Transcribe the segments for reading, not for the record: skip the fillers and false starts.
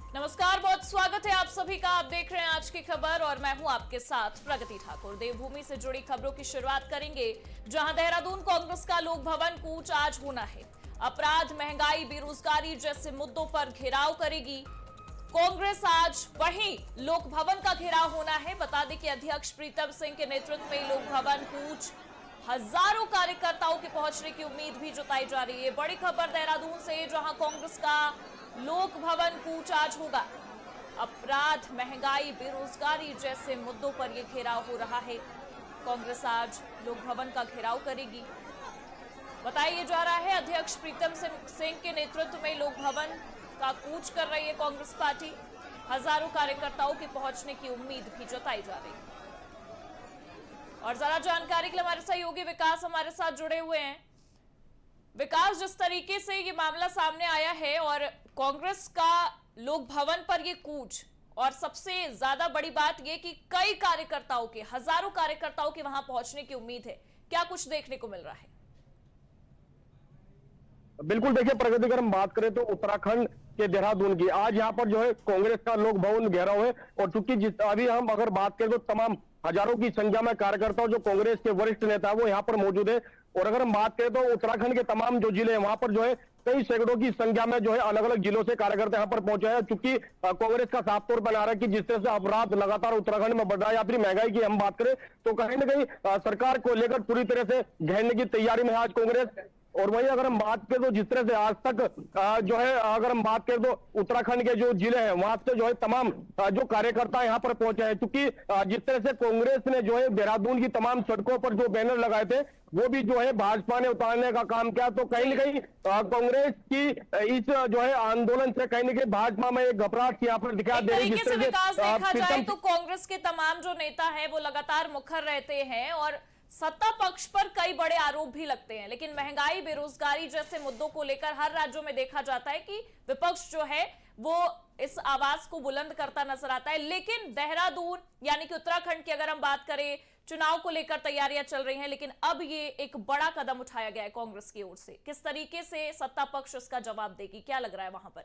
नमस्कार, बहुत स्वागत है आप सभी का। आप देख रहे हैं आज की खबर और मैं हूं आपके साथ प्रगति ठाकुर। देवभूमि से जुड़ी खबरों की शुरुआत करेंगे, जहां देहरादून कांग्रेस का लोक भवन कूच आज होना है। अपराध, महंगाई, बेरोजगारी जैसे मुद्दों पर घेराव करेगी कांग्रेस। आज वहीं लोक भवन का घेराव होना है। बता दें कि अध्यक्ष प्रीतम सिंह के नेतृत्व में लोक भवन कूच, हजारों कार्यकर्ताओं के पहुंचने की उम्मीद भी जताई जा रही है। बड़ी खबर देहरादून से, जहां कांग्रेस का लोक भवन कूच आज होगा। अपराध, महंगाई, बेरोजगारी जैसे मुद्दों पर यह घेराव हो रहा है। कांग्रेस आज लोक भवन का घेराव करेगी। बताया जा रहा है अध्यक्ष प्रीतम सिंह के नेतृत्व में लोक भवन का कूच कर रही है कांग्रेस पार्टी। हजारों कार्यकर्ताओं के पहुंचने की उम्मीद भी जताई जा रही है। और जरा जानकारी के लिए हमारे सहयोगी विकास हमारे साथ जुड़े हुए हैं। विकास, जिस तरीके से ये मामला सामने आया है और कांग्रेस का लोक भवन पर ये कूच, और सबसे ज्यादा बड़ी बात ये कि कई कार्यकर्ताओं के, हजारों कार्यकर्ताओं के वहां पहुंचने की उम्मीद है, क्या कुछ देखने को मिल रहा है? बिल्कुल, देखिए प्रगति, अगर हम बात करें तो उत्तराखंड के देहरादून की आज यहाँ पर जो है कांग्रेस का लोक भवन घेराव है। और चूंकि अभी हम अगर बात करें तो तमाम हजारों की संख्या में कार्यकर्ता जो कांग्रेस के वरिष्ठ नेता वो यहाँ पर मौजूद है। और अगर हम बात करें तो उत्तराखंड के तमाम जो जिले हैं वहां पर जो है कई सैकड़ों की संख्या में जो है अलग अलग जिलों से कार्यकर्ता यहाँ पर पहुंचे हैं। चूंकि कांग्रेस का साफ तौर पर आ रहा है कि जिस तरह से अपराध लगातार उत्तराखंड में बढ़ रहा है, या फिर महंगाई की हम बात करें तो कहीं ना कहीं सरकार को लेकर पूरी तरह से घेरने की तैयारी में है आज कांग्रेस। और वहीं अगर हम बात करें तो जिस तरह से आज तक जो है, अगर हम बात करें तो उत्तराखंड के जो जिले हैं वहां से जो है तमाम जो कार्यकर्ता यहाँ पर पहुंचे हैं। क्योंकि जिस तरह से कांग्रेस ने जो है देहरादून की तमाम सड़कों पर जो बैनर लगाए थे वो भी जो है भाजपा ने उतारने का काम किया। तो कहीं ना कहीं कांग्रेस की इस जो है आंदोलन से कहीं ना कहीं भाजपा में एक घबराहट यहाँ पर दिखाई दे रही है। जिस तरह से विकास देखा जाए तो कांग्रेस के तमाम जो नेता है वो लगातार मुखर रहते हैं और सत्ता पक्ष पर कई बड़े आरोप भी लगते हैं, लेकिन महंगाई, बेरोजगारी जैसे मुद्दों को लेकर हर राज्यों में देखा जाता है कि विपक्ष जो है वो इस आवाज को बुलंद करता नजर आता है। लेकिन देहरादून यानी कि उत्तराखंड की अगर हम बात करें, चुनाव को लेकर तैयारियां चल रही हैं, लेकिन अब ये एक बड़ा कदम उठाया गया है कांग्रेस की ओर से। किस तरीके से सत्ता पक्ष इसका जवाब देगी, क्या लग रहा है वहां पर?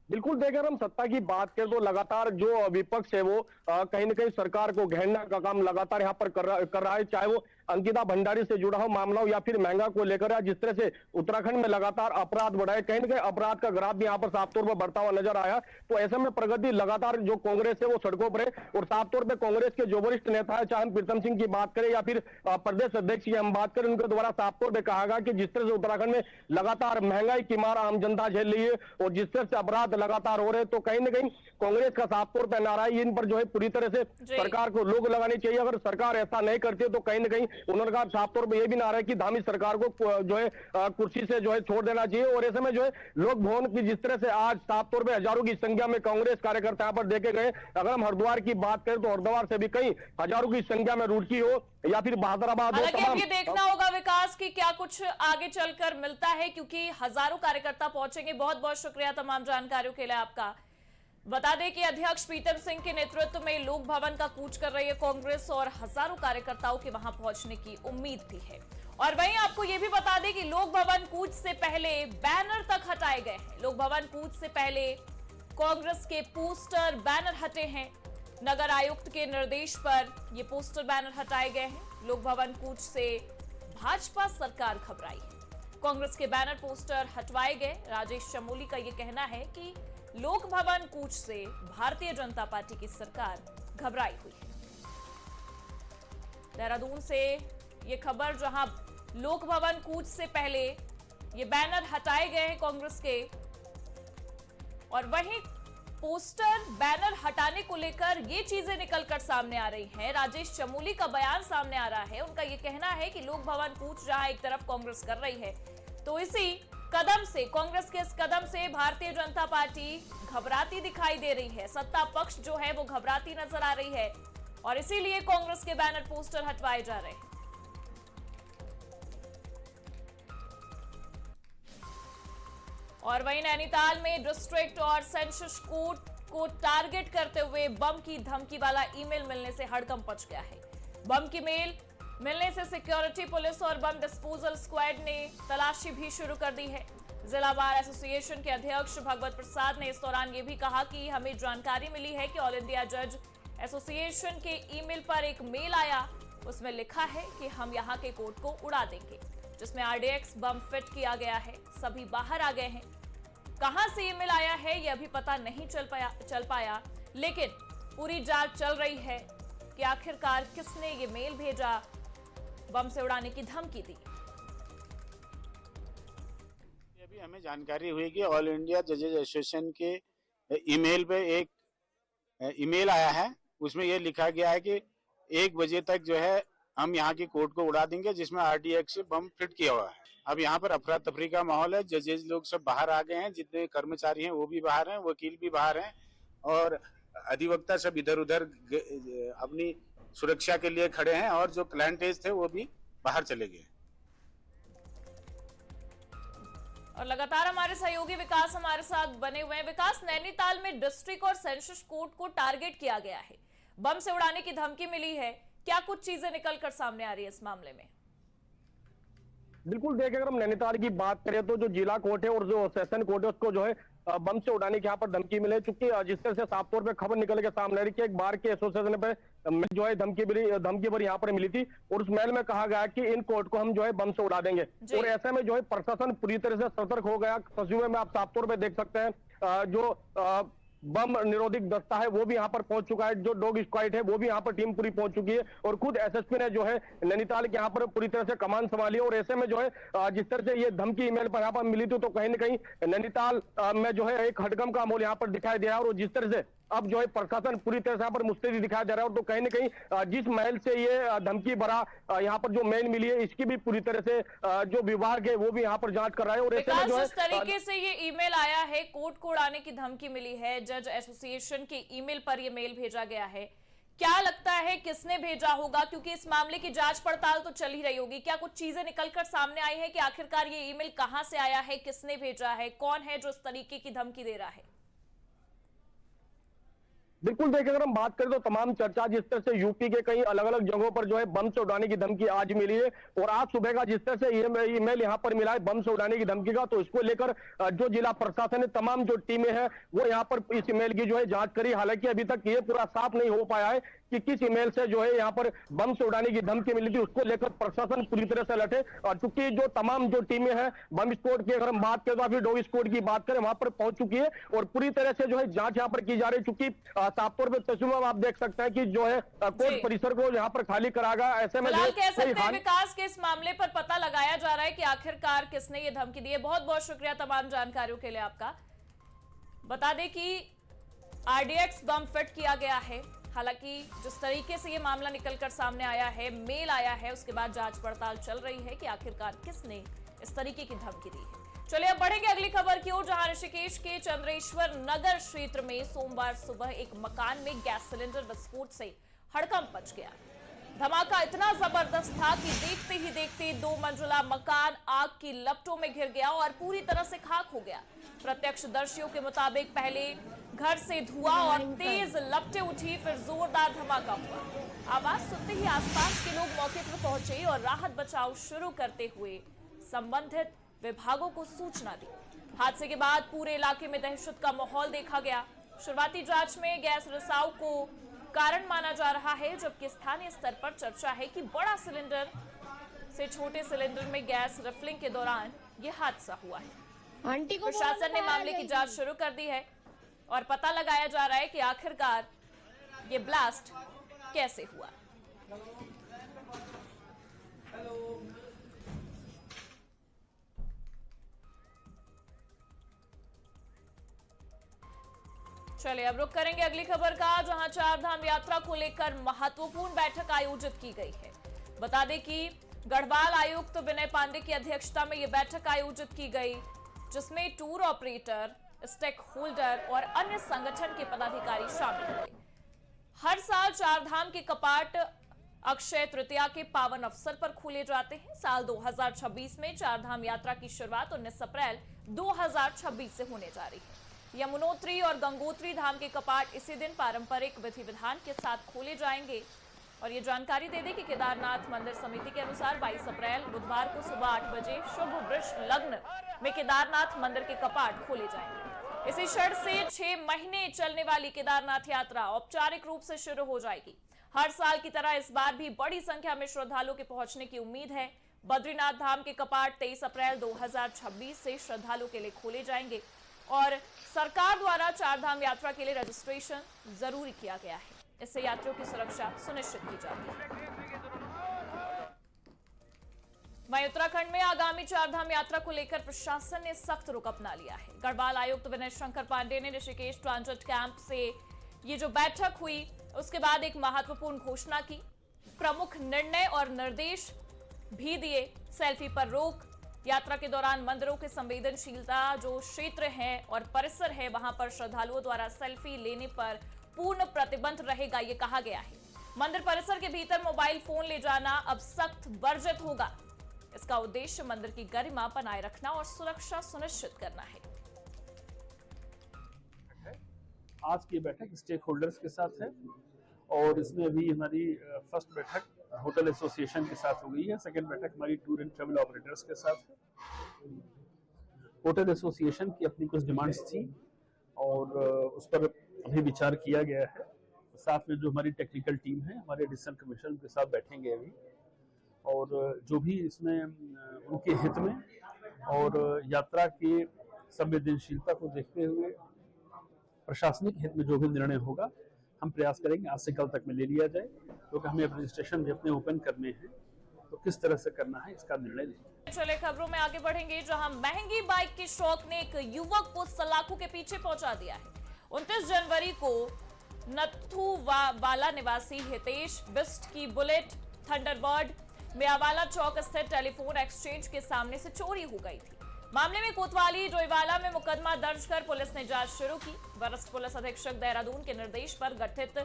बिल्कुल, देखिए अगर हम सत्ता की बात करें तो लगातार जो विपक्ष है वो कहीं ना कहीं सरकार को घेरने का काम लगातार यहाँ पर कर रहा है। चाहे वो अंकिता भंडारी से जुड़ा हो मामला हो या फिर महंगा को लेकर, या जिस तरह से उत्तराखंड में लगातार अपराध बढ़ा है, कहीं ना कहीं अपराध का ग्राफ भी यहाँ पर साफ तौर पर बढ़ता हुआ नजर आया। तो ऐसे में प्रगति लगातार जो कांग्रेस है वो सड़कों पर है। और साफ तौर पर कांग्रेस के जो वरिष्ठ नेता है, चाहे हम प्रीतम सिंह की बात करें या फिर प्रदेश अध्यक्ष की हम बात करें, उनके द्वारा साफ तौर पर कहा गया कि जिस तरह से उत्तराखंड में लगातार महंगाई की मार आम जनता झेल रही है और जिस तरह से अपराध लगातार हो रहे हैं, तो कहीं ना कहीं कांग्रेस का साफ तौर पर नारा है इन पर जो है पूरी तरह से सरकार को रोक लगानी चाहिए। अगर सरकार ऐसा नहीं करती है तो कहीं ना कहीं उन्होंने कहा साफ तौर पर यह भी नारा है कि धामी सरकार को जो है कुर्सी से जो है छोड़ देना चाहिए। और ऐसे में जो है लोक भवन की जिस तरह से आज साफ तौर पर हजारों की संख्या में कांग्रेस कार्यकर्ता यहाँ पर देखे गए। अगर हम हरिद्वार की बात करें तो हरिद्वार से भी कई हजारों की संख्या में रुड़की हो या फिर बहादुराबाद हो। अब ये देखना होगा विकास की क्या कुछ आगे चलकर मिलता है, क्योंकि हजारों कार्यकर्ता पहुंचेंगे। बहुत बहुत शुक्रिया तमाम जानकारियों के लिए आपका। बता दें कि अध्यक्ष प्रीतम सिंह के नेतृत्व में लोक भवन का कूच कर रही है कांग्रेस और हजारों कार्यकर्ताओं के वहां पहुंचने की उम्मीद भी है। और वहीं आपको यह भी बता दें कि लोक भवन कूच से पहले बैनर तक हटाए गए हैं। लोक भवन कूच से पहले कांग्रेस के पोस्टर, बैनर हटे हैं। नगर आयुक्त के निर्देश पर ये पोस्टर, बैनर हटाए गए हैं। लोक भवन कूच से भाजपा सरकार घबराई है। कांग्रेस के बैनर, पोस्टर हटवाए गए। राजेश चमोली का यह कहना है कि लोक भवन कूच से भारतीय जनता पार्टी की सरकार घबराई हुई है। देहरादून से यह खबर, जहां लोक भवन कूच से पहले ये बैनर हटाए गए हैं कांग्रेस के, और वहीं पोस्टर, बैनर हटाने को लेकर ये चीजें निकलकर सामने आ रही हैं। राजेश चमोली का बयान सामने आ रहा है। उनका यह कहना है कि लोक भवन कूच जहां एक तरफ कांग्रेस कर रही है, तो इसी कदम से, कांग्रेस के इस कदम से भारतीय जनता पार्टी घबराती दिखाई दे रही है। सत्ता पक्ष जो है वो घबराती नजर आ रही है और इसीलिए कांग्रेस के बैनर, पोस्टर हटवाए जा रहे हैं। और वहीं नैनीताल में डिस्ट्रिक्ट और सेंसस कोर्ट को टारगेट करते हुए बम की धमकी वाला ईमेल मिलने से हड़कंप मच गया है। बम की मेल मिलने से सिक्योरिटी पुलिस और बम डिस्पोजल स्क्वाड ने तलाशी भी शुरू कर दी है। जिला बार एसोसिएशन के अध्यक्ष भगवत प्रसाद ने इस दौरान ये भी कहा कि हमें जानकारी मिली है कि ऑल इंडिया जज एसोसिएशन के ईमेल पर एक मेल आया, उसमें लिखा है कि हम यहाँ के कोर्ट को उड़ा देंगे, जिसमें आरडीएक्स बम फिट किया गया है। सभी बाहर आ गए हैं। कहां से ईमेल आया है यह भी पता नहीं चल पाया, लेकिन पूरी जांच चल रही है कि आखिरकार किसने ये मेल भेजा, बम से उड़ाने की धमकी दी। अभी हमें जानकारी हुई कि ऑल इंडिया जजेज एसोसिएशन के ईमेल पे एक ईमेल आया है, उसमें यह लिखा गया है कि 1 बजे तक जो है हम यहाँ की कोर्ट को उड़ा देंगे, जिसमें आरडीएक्स से बम फिट किया हुआ है। अब यहाँ पर अफरा तफरी का माहौल है। जजेज लोग सब बाहर आ गए हैं, जितने कर्मचारी हैं वो भी बाहर हैं, वकील भी बाहर हैं और अधिवक्ता सब इधर उधर अपनी सुरक्षा के लिए खड़े हैं और जो क्लाइंटेज थे वो भी बाहर चले गए। और लगातार हमारे सहयोगी विकास हमारे साथ बने हुए हैं। विकास, नैनीताल में डिस्ट्रिक्ट और सेशंस कोर्ट को टारगेट किया गया है, बम से उड़ाने की धमकी मिली है, क्या कुछ चीजें निकलकर सामने आ रही है इस मामले में? बिल्कुल देखिए, अगर हम नैनीताल की बात करें तो जो जिला कोर्ट है और जो सेशन कोर्ट है उसको जो है बम से उड़ाने की यहाँ पर धमकी मिले, चूंकि जिस तरह से साफ तौर पे खबर निकल के सामने आ रही कि एक बार के एसोसिएशन पे जो है धमकी भरी यहाँ पर मिली थी और उस मेल में कहा गया कि इन कोर्ट को हम जो है बम से उड़ा देंगे। और ऐसे में जो है प्रशासन पूरी तरह से सतर्क हो गया। तस्वीरों में आप साफ तौर पे देख सकते हैं जो बम निरोधक दस्ता है वो भी यहाँ पर पहुंच चुका है, जो डॉग स्क्वाड है वो भी यहाँ पर टीम पूरी पहुंच चुकी है और खुद एसएसपी ने जो है नैनीताल के यहाँ पर पूरी तरह से कमान संभाली। और ऐसे में जो है जिस तरह से ये धमकी ईमेल पर यहाँ पर मिली थी तो कहीं ना कहीं नैनीताल में जो है एक हड़कंप का माहौल यहाँ पर दिखाई दे रहा है। और जिस तरह से अब जो है प्रशासन पूरी तरह से यहाँ पर मुस्तैदी दिखाई दे रहा है और तो कहीं ना कहीं जिस मेल से ये धमकी भरा यहाँ पर जो मेल मिली है इसकी भी पूरी तरह से जो विभाग है वो भी यहाँ पर जांच कर रहा है। और ऐसे में जो है जिस तरीके से ये ईमेल आया है, कोर्ट को उड़ाने की धमकी मिली है, जज एसोसिएशन के ईमेल पर ये मेल भेजा गया है, क्या लगता है किसने भेजा होगा? क्योंकि इस मामले की जांच पड़ताल तो चल ही रही होगी, क्या कुछ चीजें निकलकर सामने आई है कि आखिरकार ये ईमेल कहां से आया है, किसने भेजा है, कौन है जो इस तरीके की धमकी दे रहा है? बिल्कुल देखिए, अगर हम बात करें तो तमाम चर्चा जिस तरह से यूपी के कई अलग अलग जगहों पर जो है बम से उड़ाने की धमकी आज मिली है और आज सुबह का जिस तरह से ईमेल यहाँ पर मिला है बम से उड़ाने की धमकी का, तो इसको लेकर जो जिला प्रशासन है तमाम जो टीमें हैं वो यहाँ पर इस ईमेल की जो है जांच करी। हालांकि अभी तक ये पूरा साफ नहीं हो पाया है कि किस ईमेल से जो है यहाँ पर बम से उड़ाने की धमकी मिली थी, उसको लेकर प्रशासन पूरी तरह से लटे। और चूंकि जो तमाम जो टीमें हैं बम स्क्वाड की अगर हम बात करें तो फिर डॉग स्क्वाड की बात करें वहां पर पहुंच चुकी है और पूरी तरह से जो है जांच यहाँ पर की जा रही है। चूंकि साफ तौर पर तस्वीरों में आप देख सकते हैं कि जो है कोर्ट परिसर को यहाँ पर खाली करागा। ऐसे में कह सकते हैं विकास के इस मामले पर पता लगाया जा रहा है कि आखिरकार किसने ये धमकी दी है। बहुत बहुत शुक्रिया तमाम जानकारियों के लिए आपका। बता दें कि आरडीएक्स बम फिट किया गया है। हालांकि जिस तरीके से ये मामला निकलकर सामने आया है, मेल आया है, उसके बाद जांच पड़ताल चल रही है कि आखिरकार किसने इस तरीके की धमकी दी है। चलिए अब बढ़ेंगे अगली खबर की ओर, जहां ऋषिकेश के चंद्रेश्वर नगर क्षेत्र में सोमवार सुबह एक मकान में गैस सिलेंडर विस्फोट से हड़कंप मच गया। धमाका इतना जबरदस्त था कि देखते ही देखते 2 मंजिला मकान आग की लपटों में घिर गया और पूरी तरह से खाक हो गया। प्रत्यक्षदर्शियों के मुताबिक पहले घर से धुआं और तेज लपटें उठी, फिर जोरदार धमाका हुआ। आवाज सुनते ही आसपास के लोग मौके पर पहुंचे और राहत बचाव शुरू करते हुए संबंधित विभागों को सूचना दी। हादसे के बाद पूरे इलाके में दहशत का माहौल देखा गया। शुरुआती जांच में गैस रिसाव को कारण माना जा रहा है, जबकि स्थानीय स्तर पर चर्चा है कि बड़ा सिलेंडर से छोटे सिलेंडर में गैस रिफिलिंग के दौरान यह हादसा हुआ है। प्रशासन ने मामले की जांच शुरू कर दी है और पता लगाया जा रहा है कि आखिरकार ये ब्लास्ट कैसे हुआ। चलिए अब रुक करेंगे अगली खबर का, जहां चारधाम यात्रा को लेकर महत्वपूर्ण बैठक आयोजित की गई है। बता दें कि गढ़वाल आयुक्त विनय पांडे की अध्यक्षता में यह बैठक आयोजित की गई, जिसमें टूर ऑपरेटर, स्टेक होल्डर और अन्य संगठन के पदाधिकारी शामिल हुए। हर साल चारधाम के कपाट अक्षय तृतीया के पावन अवसर पर खोले जाते हैं। साल 2026 में चारधाम यात्रा की शुरुआत 19 अप्रैल 2026 से होने जा रही है। यमुनोत्री और गंगोत्री धाम के कपाट इसी दिन पारंपरिक विधि विधान के साथ खोले जाएंगे। और ये जानकारी दे दें कि केदारनाथ मंदिर समिति के अनुसार 22 अप्रैल बुधवार को सुबह 8 बजे शुभ वृष लग्न में केदारनाथ मंदिर के कपाट खोले जाएंगे। इसी शर्त से 6 महीने चलने वाली केदारनाथ यात्रा औपचारिक रूप से शुरू हो जाएगी। हर साल की तरह इस बार भी बड़ी संख्या में श्रद्धालुओं के पहुंचने की उम्मीद है। बद्रीनाथ धाम के कपाट 23 अप्रैल 2026 से श्रद्धालुओं के लिए खोले जाएंगे और सरकार द्वारा 4 धाम यात्रा के लिए रजिस्ट्रेशन जरूरी किया गया है। इससे यात्रियों की सुरक्षा सुनिश्चित की जाती है। वहीं उत्तराखंड में आगामी 4 धाम यात्रा को लेकर प्रशासन ने सख्त रुख अपना लिया है। गढ़वाल आयुक्त विनय शंकर पांडे ने ऋषिकेश ट्रांजिट कैंप से ये जो बैठक हुई उसके बाद एक महत्वपूर्ण घोषणा की। प्रमुख निर्णय और निर्देश भी दिए। सेल्फी पर रोक, यात्रा के दौरान मंदिरों के संवेदनशीलता जो क्षेत्र है और परिसर है वहां पर श्रद्धालुओं द्वारा सेल्फी लेने पर पूर्ण प्रतिबंध रहेगा, ये कहा गया है। मंदिर परिसर के भीतर मोबाइल फोन ले जाना अब सख्त वर्जित होगा। इसका उद्देश्य मंदिर की गरिमा बनाए रखना और सुरक्षा सुनिश्चित करना है। आज की बैठक स्टेक होल्डर्स के साथ है और इसमें अभी हमारी फर्स्ट बैठक होटल एसोसिएशन के साथ हो गई है। सेकंड बैठक हमारी टूर एंड ट्रैवल ऑपरेटर्स के साथ है। होटल एसोसिएशन की अपनी कुछ डिमांड्स थी और उस पर अभी विचार किया गया है। साथ में जो हमारी टेक्निकल टीम है, हमारे एडिशनल कमिश्नर के साथ बैठेंगे अभी और जो भी इसमें उनके हित में और यात्रा की संवेदनशीलता को देखते हुए प्रशासनिक हित में जो भी निर्णय होगा हम प्रयास करेंगे आज से कल तक में ले लिया जाए, क्योंकि हमें रजिस्ट्रेशन भी अपने ओपन करने हैं तो किस तरह से करना है इसका निर्णय लेंगे। चले खबरों में आगे बढ़ेंगे, जहां महंगी बाइक के शौक ने एक युवक को सलाखों के पीछे पहुंचा दिया है। 29 जनवरी को नथुवाला निवासी हितेश बिस्ट की बुलेट थंडरबर्ड म्यावाला चौक स्थित टेलीफोन एक्सचेंज के सामने से चोरी हो गई थी। मामले में कोतवाली डोईवाला में मुकदमा दर्ज कर पुलिस ने जांच शुरू की। वरिष्ठ पुलिस अधीक्षक देहरादून के निर्देश पर गठित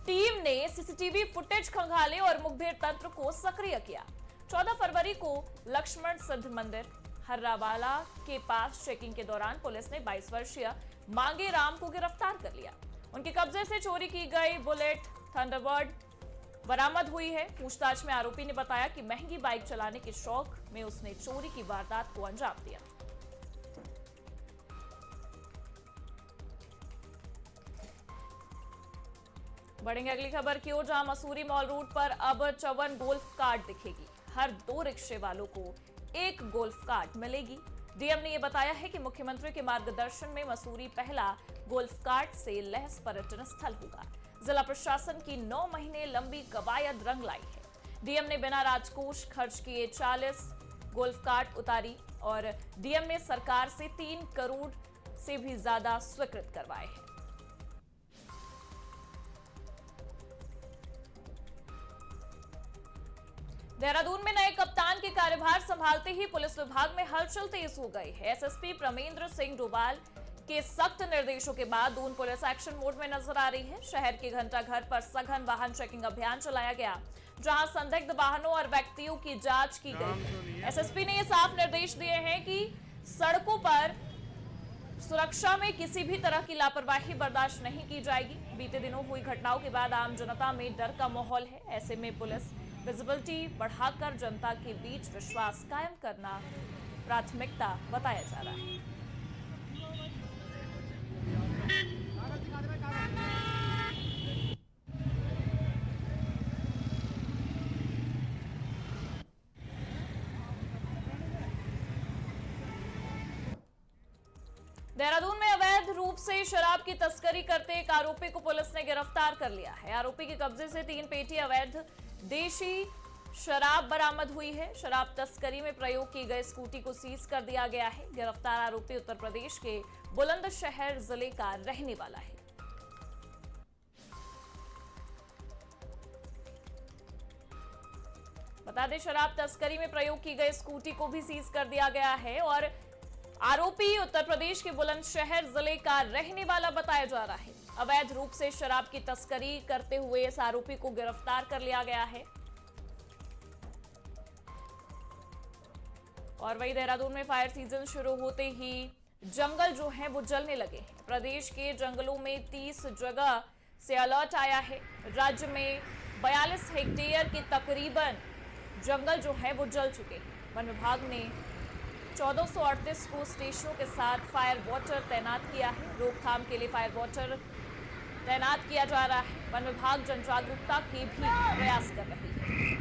टीम ने सीसीटीवी फुटेज खंगाले और मुखबिर तंत्र को सक्रिय किया। 14 फरवरी को लक्ष्मण सिद्ध मंदिर हर्रावाला के पास चेकिंग के दौरान पुलिस ने 22 वर्षीय मांगे राम को गिरफ्तार कर लिया। उनके कब्जे से चोरी की गई बुलेट थंडरबर्ड बरामद हुई है। पूछताछ में आरोपी ने बताया कि महंगी बाइक चलाने के शौक में उसने चोरी की वारदात को अंजाम दिया। बढ़ेंगे अगली खबर की ओर, जहां मसूरी मॉल रोड पर अब 54 गोल्फ कार्ट दिखेगी। हर 2 रिक्शे वालों को 1 गोल्फ कार्ट मिलेगी। डीएम ने यह बताया है कि मुख्यमंत्री के मार्गदर्शन में मसूरी पहला गोल्फ कार्ट से लैस पर्यटन स्थल होगा। जिला प्रशासन की 9 महीने लंबी कवायद रंग लाई है। डीएम ने बिना राजकोष खर्च किए 40 गोल्फ कार्ट उतारी और डीएम ने सरकार से 3 करोड़ से भी ज्यादा स्वीकृत करवाए हैं। देहरादून में नए कप्तान के कार्यभार संभालते ही पुलिस विभाग में हलचल तेज हो गई है। एसएसपी प्रमेंद्र सिंह डोभाल के सख्त निर्देशों के बाद दून पुलिस एक्शन मोड में नजर आ रही है। शहर के घंटा घर पर सघन वाहन चेकिंग अभियान चलाया गया, जहां संदिग्ध वाहनों और व्यक्तियों की जांच की गई। एसएसपी ने यह साफ निर्देश दिए हैं कि सड़कों पर सुरक्षा में किसी भी तरह की लापरवाही बर्दाश्त नहीं की जाएगी। बीते दिनों हुई घटनाओं के बाद आम जनता में डर का माहौल है। ऐसे में पुलिस विजिबिलिटी बढ़ाकर जनता के बीच विश्वास कायम करना प्राथमिकता बताया जा रहा है। देहरादून में अवैध रूप से शराब की तस्करी करते एक आरोपी को पुलिस ने गिरफ्तार कर लिया है। आरोपी के कब्जे से 3 पेटी अवैध देशी शराब बरामद हुई है। शराब तस्करी में प्रयोग की गई स्कूटी को सीज कर दिया गया है। गिरफ्तार आरोपी उत्तर प्रदेश के बुलंदशहर जिले का रहने वाला है। बता दें, शराब तस्करी में प्रयोग की गई स्कूटी को भी सीज कर दिया गया है और आरोपी उत्तर प्रदेश के बुलंदशहर जिले का रहने वाला बताया जा रहा है। अवैध रूप से शराब की तस्करी करते हुए इस आरोपी को गिरफ्तार कर लिया गया है। और वही देहरादून में फायर सीजन शुरू होते ही जंगल जो हैं वो जलने लगे हैं। प्रदेश के जंगलों में 30 जगह से अलर्ट आया है। राज्य में 42 हेक्टेयर के तकरीबन जंगल जो है वो जल चुके हैं। वन विभाग ने 1438 को स्टेशनों के साथ फायर वाटर तैनात किया है। रोकथाम के लिए फायर वाटर तैनात किया जा रहा है। वन विभाग जन जागरूकता के भी प्रयास कर रही है।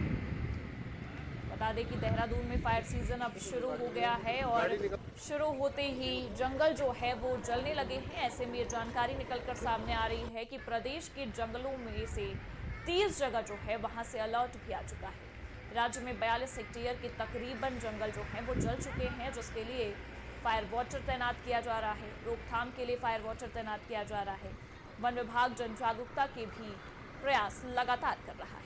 बता दें कि देहरादून में फायर सीजन अब शुरू हो गया है और शुरू होते ही जंगल जो है वो जलने लगे हैं। ऐसे में ये जानकारी निकलकर सामने आ रही है कि प्रदेश के जंगलों में से 30 जगह जो है वहां से अलर्ट भी आ चुका है। राज्य में 42 हेक्टेयर के तकरीबन जंगल जो हैं वो जल चुके हैं, जिसके लिए फायर वाटर तैनात किया जा रहा है। रोकथाम के लिए फायर वाटर तैनात किया जा रहा है। वन विभाग जन जागरूकता के भी प्रयास लगातार कर रहा है।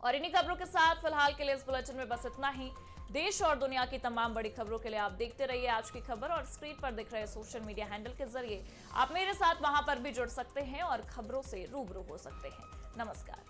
और इन्हीं खबरों के साथ फिलहाल के लिए इस बुलेटिन में बस इतना ही। देश और दुनिया की तमाम बड़ी खबरों के लिए आप देखते रहिए आज की खबर और स्क्रीन पर दिख रहे सोशल मीडिया हैंडल के जरिए आप मेरे साथ वहां पर भी जुड़ सकते हैं और खबरों से रूबरू हो सकते हैं। नमस्कार।